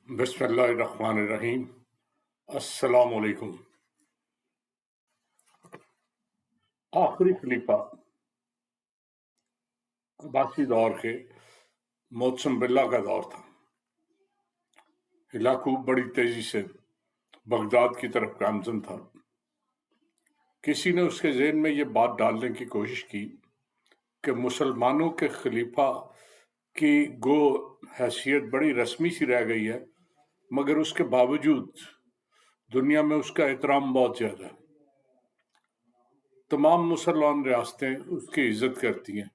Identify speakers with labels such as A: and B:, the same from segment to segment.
A: بسم اللہ الرحمن الرحیم۔ السلام علیکم۔ آخری خلیفہ عباسی دور کے معتصم باللہ کا دور تھا۔ ہلاکو بڑی تیزی سے بغداد کی طرف گامزن تھا۔ کسی نے اس کے ذہن میں یہ بات ڈالنے کی کوشش کی کہ مسلمانوں کے خلیفہ کی گو حیثیت بڑی رسمی سی رہ گئی ہے، مگر اس کے باوجود دنیا میں اس کا احترام بہت زیادہ ہے۔ تمام مسلمان ریاستیں اس کی عزت کرتی ہیں،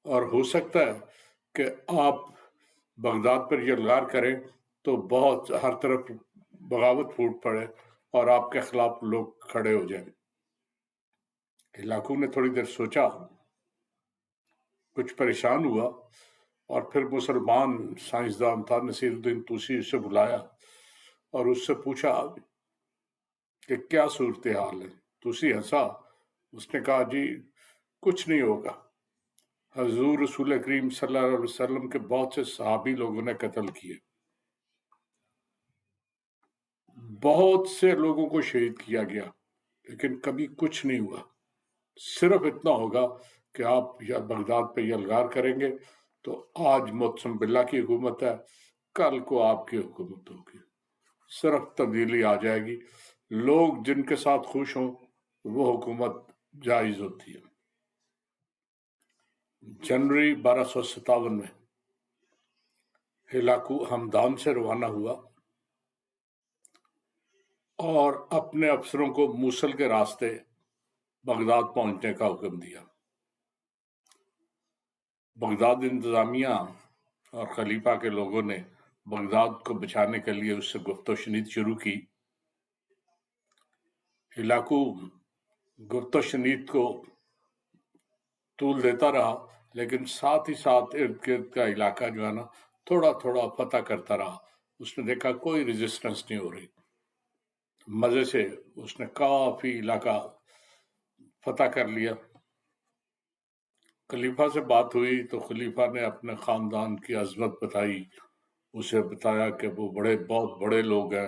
A: اور ہو سکتا ہے کہ آپ بغداد پر یلغار کریں تو بہت ہر طرف بغاوت پھوٹ پڑے اور آپ کے خلاف لوگ کھڑے ہو جائیں۔ ہلاکو نے تھوڑی دیر سوچا، کچھ پریشان ہوا، اور پھر مسلمان سائنسدان تھا نصیر الدین طوسی اسے بلایا اور اس سے پوچھا کہ کیا صورتحال ہے۔ طوسی ہنسا، اس نے کہا جی کچھ نہیں ہوگا، حضور رسول کریم صلی اللہ علیہ وسلم کے بہت سے صحابی لوگوں نے قتل کیے، بہت سے لوگوں کو شہید کیا گیا، لیکن کبھی کچھ نہیں ہوا۔ صرف اتنا ہوگا کہ آپ یا بغداد پہ یلغار کریں گے تو آج معتصم باللہ کی حکومت ہے، کل کو آپ کی حکومت ہوگی، صرف تبدیلی آ جائے گی، لوگ جن کے ساتھ خوش ہوں وہ حکومت جائز ہوتی ہے۔ جنوری 1257 میں ہلاکو ہمدان سے روانہ ہوا اور اپنے افسروں کو موصل کے راستے بغداد پہنچنے کا حکم دیا۔ بغداد انتظامیہ اور خلیفہ کے لوگوں نے بغداد کو بچانے کے لیے اس سے گفت و شنید شروع کی۔ ہلاکو گفت و شنید کو طول دیتا رہا، لیکن ساتھ ہی ساتھ ارد گرد کا علاقہ جو ہے نا تھوڑا تھوڑا فتح کرتا رہا۔ اس نے دیکھا کوئی ریزسٹنس نہیں ہو رہی، مزے سے اس نے کافی علاقہ فتح کر لیا۔ خلیفہ سے بات ہوئی تو خلیفہ نے اپنے خاندان کی عظمت بتائی، اسے بتایا کہ وہ بہت بڑے لوگ ہیں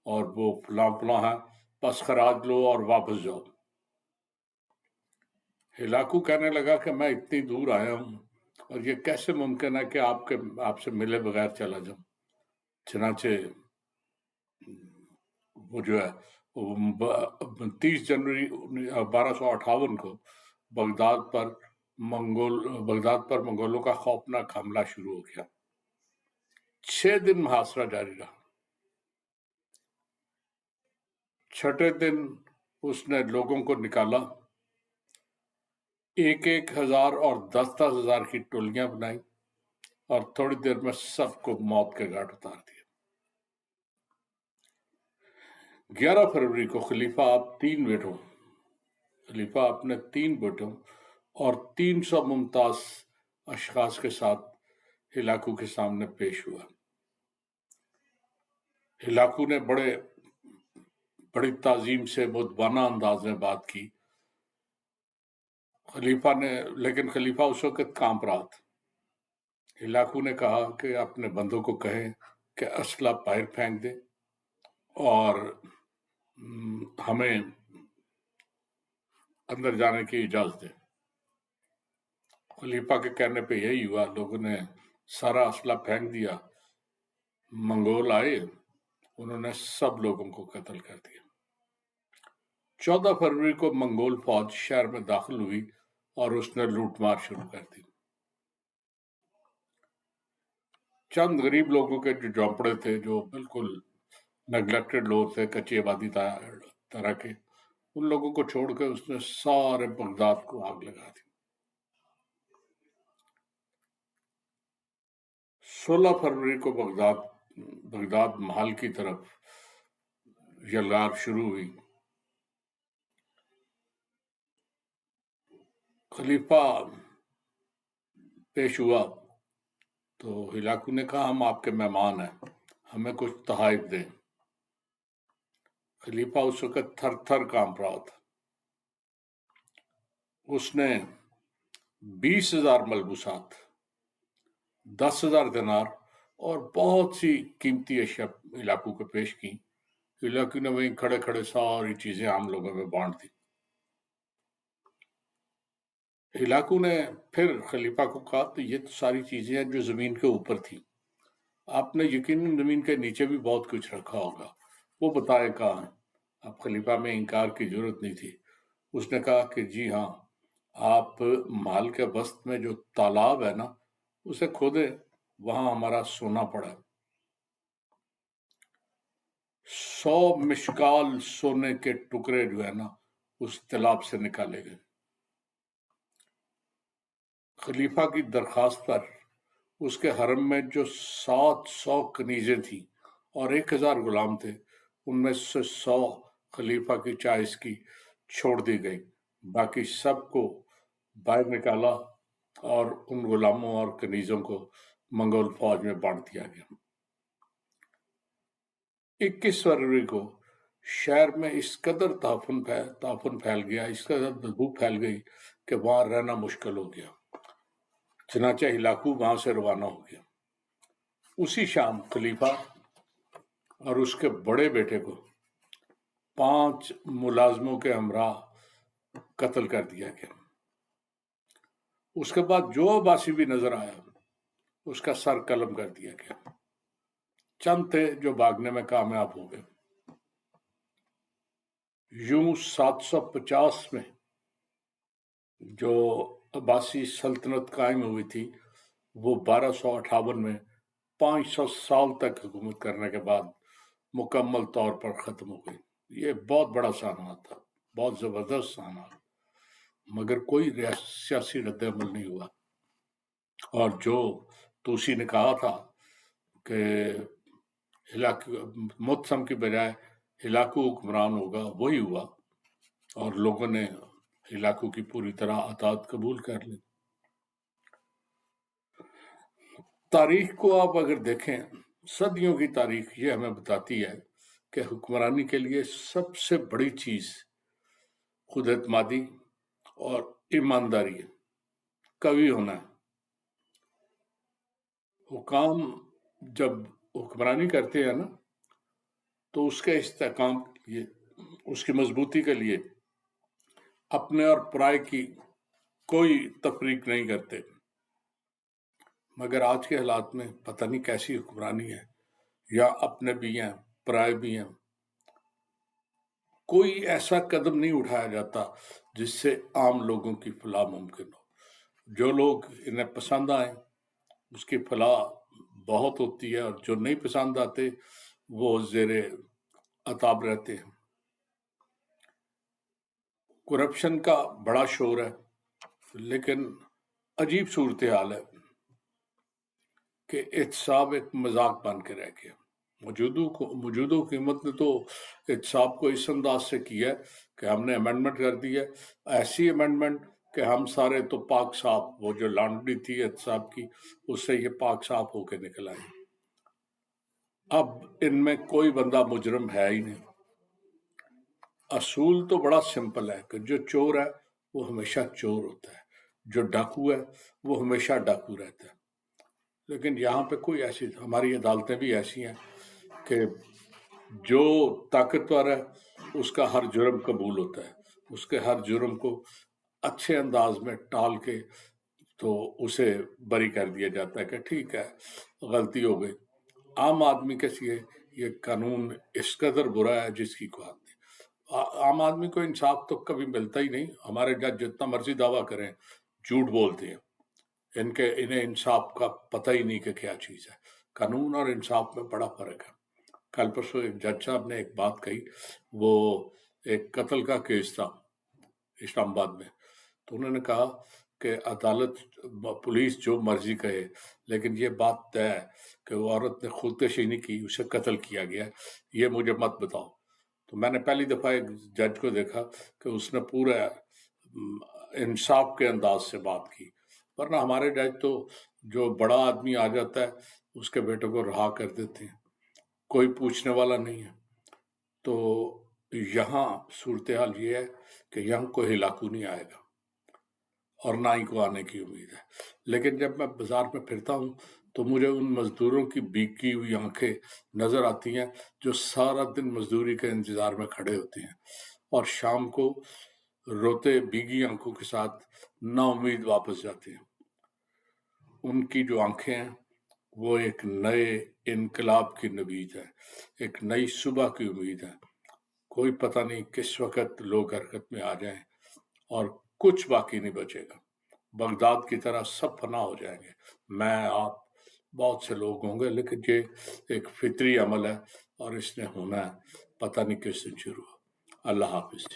A: اور وہ فلاں فلاں ہیں، بس خراج لو اور واپس جاؤ۔ ہلاکو کہنے لگا کہ میں اتنی دور آیا ہوں اور یہ کیسے ممکن ہے کہ آپ سے ملے بغیر چلا جاؤں۔ چنانچہ وہ جو ہے 30 جنوری 1258 کو بغداد پر منگولوں کا خوفناک حملہ شروع ہو گیا۔ 6 دن محاصرہ جاری رہا۔ چھٹے دن اس نے لوگوں کو نکالا، 1,000 اور 10,000 کی ٹولیاں بنائی اور تھوڑی دیر میں سب کو موت کے گھاٹ اتار دیا۔ 11 فروری کو خلیفہ اپنے 3 بیٹوں اور 300 ممتاز اشخاص کے ساتھ ہلاکو کے سامنے پیش ہوا۔ ہلاکو نے بڑی تعظیم سے مدبانہ انداز میں بات کی، لیکن خلیفہ اس وقت کانپ رہا تھا۔ ہلاکو نے کہا کہ اپنے بندوں کو کہیں کہ اسلحہ باہر پھینک دیں اور ہمیں اندر جانے کی اجازت دیں۔ خلیفہ کے کہنے پہ یہی ہوا، لوگوں نے سارا اسلحہ پھینک دیا، منگول آئے، انہوں نے سب لوگوں کو قتل کر دیا۔ 14 فروری کو منگول فوج شہر میں داخل ہوئی اور اس نے لوٹ مار شروع کر دی۔ چند غریب لوگوں کے جو جھونپڑے تھے، جو بالکل نیگلیکٹڈ لوگ تھے، کچی آبادی طرح کے، ان لوگوں کو چھوڑ کے اس نے سارے بغداد کو آگ لگا دی۔ 16 فروری کو بغداد محل کی طرف یلغار شروع ہوئی۔ خلیفہ پیش ہوا تو ہلاکو نے کہا ہم آپ کے مہمان ہیں، ہمیں کچھ تحائف دیں۔ خلیفہ اس وقت تھر تھر کانپ رہا تھا۔ اس نے 20,000 ملبوسات، 10,000 دینار اور بہت سی قیمتی اشیاء ہلاکو کو پیش کی. ہلاکو نے وہیں کھڑے کھڑے ساری چیزیں عام لوگوں میں بانٹ دی. ہلاکو نے پھر خلیفہ کو کہا تو یہ تو ساری چیزیں ہیں جو زمین کے اوپر تھی، آپ نے یقیناً زمین کے نیچے بھی بہت کچھ رکھا ہوگا، وہ بتائے کہاں ہے. اب خلیفہ میں انکار کی ضرورت نہیں تھی. اس نے کہا کہ جی ہاں، آپ محل کے وسط میں جو تالاب ہے نا اسے کھودے، وہاں ہمارا سونا پڑا ہے. 100 مشکال سونے کے ٹکڑے جو ہے نا اس تالاب سے نکالے گئے. خلیفہ کی درخواست پر اس کے حرم میں جو 700 کنیزیں تھیں اور 1000 غلام تھے، ان میں سے 100 خلیفہ کی چوائس کی چھوڑ دی گئی، باقی سب کو باہر نکالا اور ان غلاموں اور کنیزوں کو منگول فوج میں بانٹ دیا گیا. 21 فروری کو شہر میں اس قدر تعفن پھیل گیا، اس قدر بدبو پھیل گئی کہ وہاں رہنا مشکل ہو گیا. چنانچہ ہلاکو وہاں سے روانہ ہو گیا. اسی شام خلیفہ اور اس کے بڑے بیٹے کو 5 ملازموں کے ہمراہ قتل کر دیا گیا. اس کے بعد جو عباسی بھی نظر آیا اس کا سر قلم کر دیا گیا. چند تھے جو بھاگنے میں کامیاب ہو گئے. یوں 750 میں جو عباسی سلطنت قائم ہوئی تھی وہ 1258 میں 500 سال تک حکومت کرنے کے بعد مکمل طور پر ختم ہو گئی. یہ بہت بڑا سانحہ تھا، بہت زبردست سانحہ، مگر کوئی سیاسی رد عمل نہیں ہوا. اور جو توسی نے کہا تھا کہ متسم کی بجائے ہلاکو حکمران ہوگا، وہی ہوا اور لوگوں نے ہلاکو کی پوری طرح اطاعت قبول کر لی. تاریخ کو آپ اگر دیکھیں، صدیوں کی تاریخ یہ ہمیں بتاتی ہے کہ حکمرانی کے لیے سب سے بڑی چیز خود اعتمادی اور ایمانداری ہے، قوی ہونا ہے. حکام جب حکمرانی کرتے ہیں نا تو اس کے استحکام کے لیے، اس کی مضبوطی کے لیے اپنے اور پرائے کی کوئی تفریق نہیں کرتے. مگر آج کے حالات میں پتہ نہیں کیسی حکمرانی ہے، یا اپنے بھی ہیں پرائے بھی ہیں. کوئی ایسا قدم نہیں اٹھایا جاتا جس سے عام لوگوں کی فلاح ممکن ہو. جو لوگ انہیں پسند آئیں اس کی فلاح بہت ہوتی ہے، اور جو نہیں پسند آتے وہ زیر عتاب رہتے ہیں. کرپشن کا بڑا شور ہے، لیکن عجیب صورتحال ہے کہ احتساب ایک مذاق بن کے رہ گیا. موجودہ حکومت نے تو احتساب کو اس انداز سے کیا ہے کہ ہم نے امینڈمنٹ کر دی ہے، ایسی امینڈمنٹ کہ ہم سارے تو پاک صاف، وہ جو لانڈری تھی احتساب کی اس سے یہ پاک صاف ہو کے نکل آئے. اب ان میں کوئی بندہ مجرم ہے ہی نہیں. اصول تو بڑا سمپل ہے کہ جو چور ہے وہ ہمیشہ چور ہوتا ہے، جو ڈاکو ہے وہ ہمیشہ ڈاکو رہتا ہے. لیکن یہاں پہ کوئی ایسی، ہماری عدالتیں بھی ایسی ہیں کہ جو طاقتور ہے اس کا ہر جرم قبول ہوتا ہے، اس کے ہر جرم کو اچھے انداز میں ٹال کے تو اسے بری کر دیا جاتا ہے کہ ٹھیک ہے غلطی ہو گئی. عام آدمی کے لیے یہ قانون اس قدر برا ہے جس کی کوئی حد نہیں. عام آدمی کو انصاف تو کبھی ملتا ہی نہیں. ہمارے جج جتنا مرضی دعویٰ کریں جھوٹ بولتے ہیں، انہیں انصاف کا پتہ ہی نہیں کہ کیا چیز ہے. قانون اور انصاف میں بڑا فرق ہے. کل پرسوں ایک جج صاحب نے ایک بات کہی، وہ ایک قتل کا کیس تھا اسلام آباد میں، تو انہوں نے کہا کہ عدالت پولیس جو مرضی کہے لیکن یہ بات طے ہے کہ وہ عورت نے خودکشی نہیں کی، اسے قتل کیا گیا، یہ مجھے مت بتاؤ. تو میں نے پہلی دفعہ ایک جج کو دیکھا کہ اس نے پورا انصاف کے انداز سے بات کی. ورنہ ہمارے جج تو جو بڑا آدمی آ جاتا ہے اس کے بیٹے کو رہا کر دیتے ہیں، کوئی پوچھنے والا نہیں ہے. تو یہاں صورتحال یہ ہے کہ یہاں کوئی ہلاکو نہیں آئے گا اور نہ ہی کو آنے کی امید ہے. لیکن جب میں بازار میں پھرتا ہوں تو مجھے ان مزدوروں کی بھیگی ہوئی آنکھیں نظر آتی ہیں جو سارا دن مزدوری کے انتظار میں کھڑے ہوتے ہیں اور شام کو روتے بھیگی آنکھوں کے ساتھ نا امید واپس جاتے ہیں۔ ان کی جو آنکھیں ہیں وہ ایک نئے انقلاب کی نوید ہے، ایک نئی صبح کی امید ہے۔ کوئی پتہ نہیں کس وقت لوگ حرکت میں آ جائیں اور کچھ باقی نہیں بچے گا۔ بغداد کی طرح سب فنا ہو جائیں گے، میں، آپ، بہت سے لوگ ہوں گے، لیکن یہ ایک فطری عمل ہے اور اس نے ہونا ہے، پتہ نہیں کس دن شروع ہو۔ اللہ حافظ۔